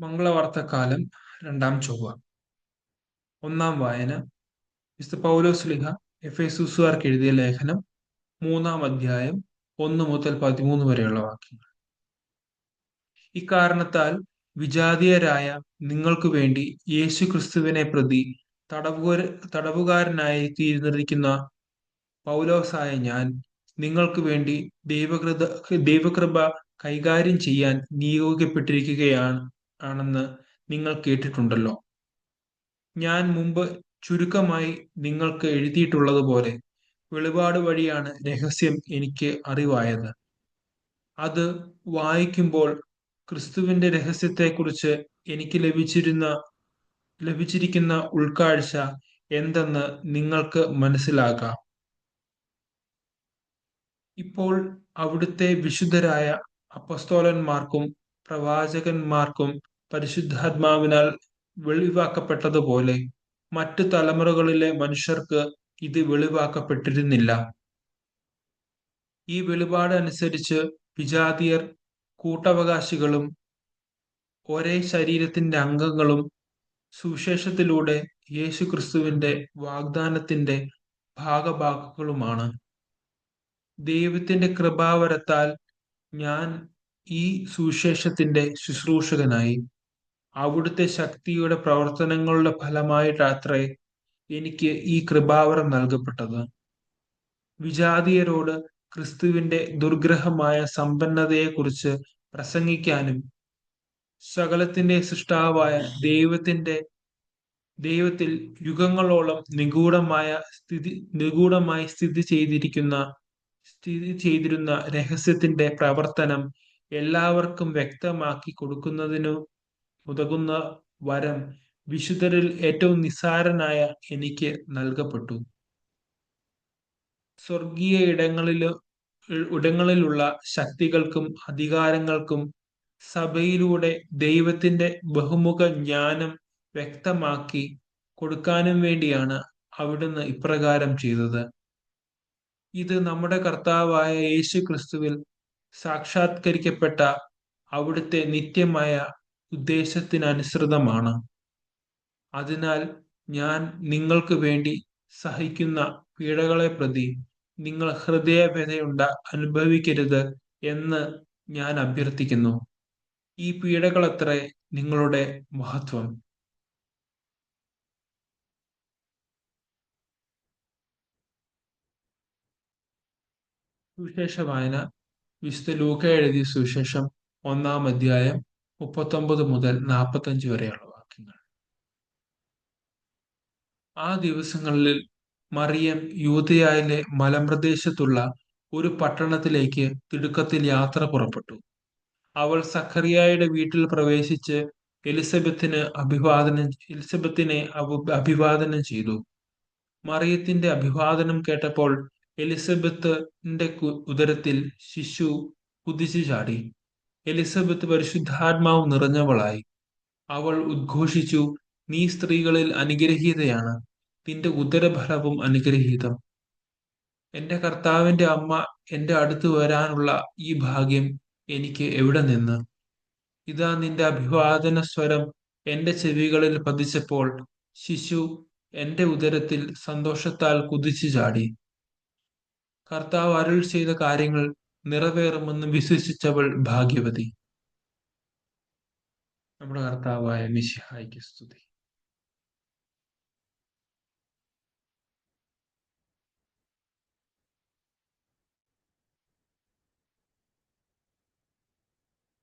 മംഗളവാർത്തക്കാലം രണ്ടാം ചൊവ്വ. ഒന്നാം വായന വിശുദ്ധ പൗലോസ്ലീഹ എഫെസൂസുകാർക്ക് എഴുതിയ ലേഖനം 3-ാം അധ്യായം 1 മുതൽ 13 വരെയുള്ള വാക്യങ്ങൾ. ഇക്കാരണത്താൽ വിജാതീയരായ നിങ്ങൾക്ക് വേണ്ടി യേശു ക്രിസ്തുവിനെ പ്രതി തടവുകാരനായി തീർന്നിരിക്കുന്ന പൗലോസായ ഞാൻ നിങ്ങൾക്ക് വേണ്ടി ദൈവകൃപ കൈകാര്യം ചെയ്യാൻ നിയോഗിക്കപ്പെട്ടിരിക്കുകയാണെന്ന് നിങ്ങൾ കേട്ടിട്ടുണ്ടല്ലോ. ഞാൻ മുമ്പ് ചുരുക്കമായി നിങ്ങൾക്ക് എഴുതിയിട്ടുള്ളതുപോലെ വെളിപാട് വഴിയാണ് രഹസ്യം എനിക്ക് അറിവായത്. അത് വായിക്കുമ്പോൾ ക്രിസ്തുവിന്റെ രഹസ്യത്തെക്കുറിച്ച് എനിക്ക് ലഭിച്ചിരിക്കുന്ന ഉൾക്കാഴ്ച എന്തെന്ന് നിങ്ങൾക്ക് മനസ്സിലാക്കാം. ഇപ്പോൾ അവിടുത്തെ വിശുദ്ധരായ അപ്പസ്തോലന്മാർക്കും പ്രവാചകന്മാർക്കും പരിശുദ്ധാത്മാവിനാൽ വെളിവാക്കപ്പെട്ടതുപോലെ മറ്റു തലമുറകളിലെ മനുഷ്യർക്ക് ഇത് വെളിവാക്കപ്പെട്ടിരുന്നില്ല. ഈ വെളിപാട് അനുസരിച്ച് വിജാതിയർ കൂട്ടവകാശികളും ഒരേ ശരീരത്തിന്റെ അംഗങ്ങളും സുവിശേഷത്തിലൂടെ യേശു ക്രിസ്തുവിന്റെ വാഗ്ദാനത്തിന്റെ ഭാഗഭാക്കുകളുമാണ്. ദൈവത്തിന്റെ കൃപാവരത്താൽ ഞാൻ ഈ സുവിശേഷത്തിന്റെ ശുശ്രൂഷകനായി. അവിടുത്തെ ശക്തിയുടെ പ്രവർത്തനങ്ങളുടെ ഫലമായിട്ടത്രേ എനിക്ക് ഈ കൃപാവരം നൽകപ്പെട്ടത്. വിജാതീയരോട് ക്രിസ്തുവിന്റെ ദുർഗ്രഹമായ സമ്പന്നതയെക്കുറിച്ച് പ്രസംഗിക്കാനും സകലത്തിന്റെ സൃഷ്ടാവായ ദൈവത്തിൽ യുഗങ്ങളോളം നിഗൂഢമായി സ്ഥിതി ചെയ്തിരുന്ന രഹസ്യത്തിന്റെ പ്രവർത്തനം എല്ലാവർക്കും വ്യക്തമാക്കി കൊടുക്കുന്നതിനു ഉതകുന്ന വരം വിശുദ്ധരിൽ ഏറ്റവും നിസ്സാരനായ എനിക്ക് നൽകപ്പെട്ടു. സ്വർഗീയ ഇടങ്ങളിലുള്ള ശക്തികൾക്കും അധികാരങ്ങൾക്കും സഭയിലൂടെ ദൈവത്തിന്റെ ബഹുമുഖ ജ്ഞാനം വ്യക്തമാക്കി കൊടുക്കാനും വേണ്ടിയാണ് അവിടുന്ന് ഇപ്രകാരം ചെയ്തത്. ഇത് നമ്മുടെ കർത്താവായ യേശു ക്രിസ്തുവിൽ സാക്ഷാത്കരിക്കപ്പെട്ട അവിടുത്തെ നിത്യമായ ഉദ്ദേശത്തിനനുസൃതമാണ്. അതിനാൽ ഞാൻ നിങ്ങൾക്ക് വേണ്ടി സഹിക്കുന്ന പീഡകളെ പ്രതി നിങ്ങൾ ഹൃദയവ്യഥ അനുഭവിക്കരുത് എന്ന് ഞാൻ അഭ്യർത്ഥിക്കുന്നു. ഈ പീഡകളത്രേ നിങ്ങളുടെ മഹത്വം. സുവിശേഷ വായന വിശുദ്ധ ലൂക്ക എഴുതിയ സുവിശേഷം 1-ാം അധ്യായം 39 മുതൽ 45 വരെയുള്ള വാക്യങ്ങൾ. ആ ദിവസങ്ങളിൽ മറിയം യൂദയായിലെ മലമ്പ്രദേശത്തുള്ള ഒരു പട്ടണത്തിലേക്ക് തിടുക്കത്തിൽ യാത്ര പുറപ്പെട്ടു. അവൾ സഖറിയായുടെ വീട്ടിൽ പ്രവേശിച്ച് എലിസബത്തിനെ അഭിവാദനം ചെയ്തു. മറിയത്തിന്റെ അഭിവാദനം കേട്ടപ്പോൾ എലിസബത്തിന്റെ ഉദരത്തിൽ ശിശു കുതിച്ചു ചാടി. എലിസബത്ത് പരിശുദ്ധാത്മാവ് നിറഞ്ഞവളായി. അവൾ ഉദ്ഘോഷിച്ചു, നീ സ്ത്രീകളിൽ അനുഗ്രഹീതയാണ്, നിന്റെ ഉദരഫലവും അനുഗ്രഹീതം. എന്റെ കർത്താവിന്റെ അമ്മ എന്റെ അടുത്ത് വരാനുള്ള ഈ ഭാഗ്യം എനിക്ക് എവിടെ നിന്ന്? ഇതാ നിന്റെ അഭിവാദന സ്വരം എന്റെ ചെവികളിൽ പതിച്ചപ്പോൾ ശിശു എന്റെ ഉദരത്തിൽ സന്തോഷത്താൽ കുതിച്ചു ചാടി. കർത്താവ് അരുൾ ചെയ്ത കാര്യങ്ങൾ നിറവേറുമെന്ന് വിശ്വസിച്ചവൾ ഭാഗ്യവതി. നമ്മുടെ കർത്താവായ മിശിഹായ്ക്ക് സ്തുതി.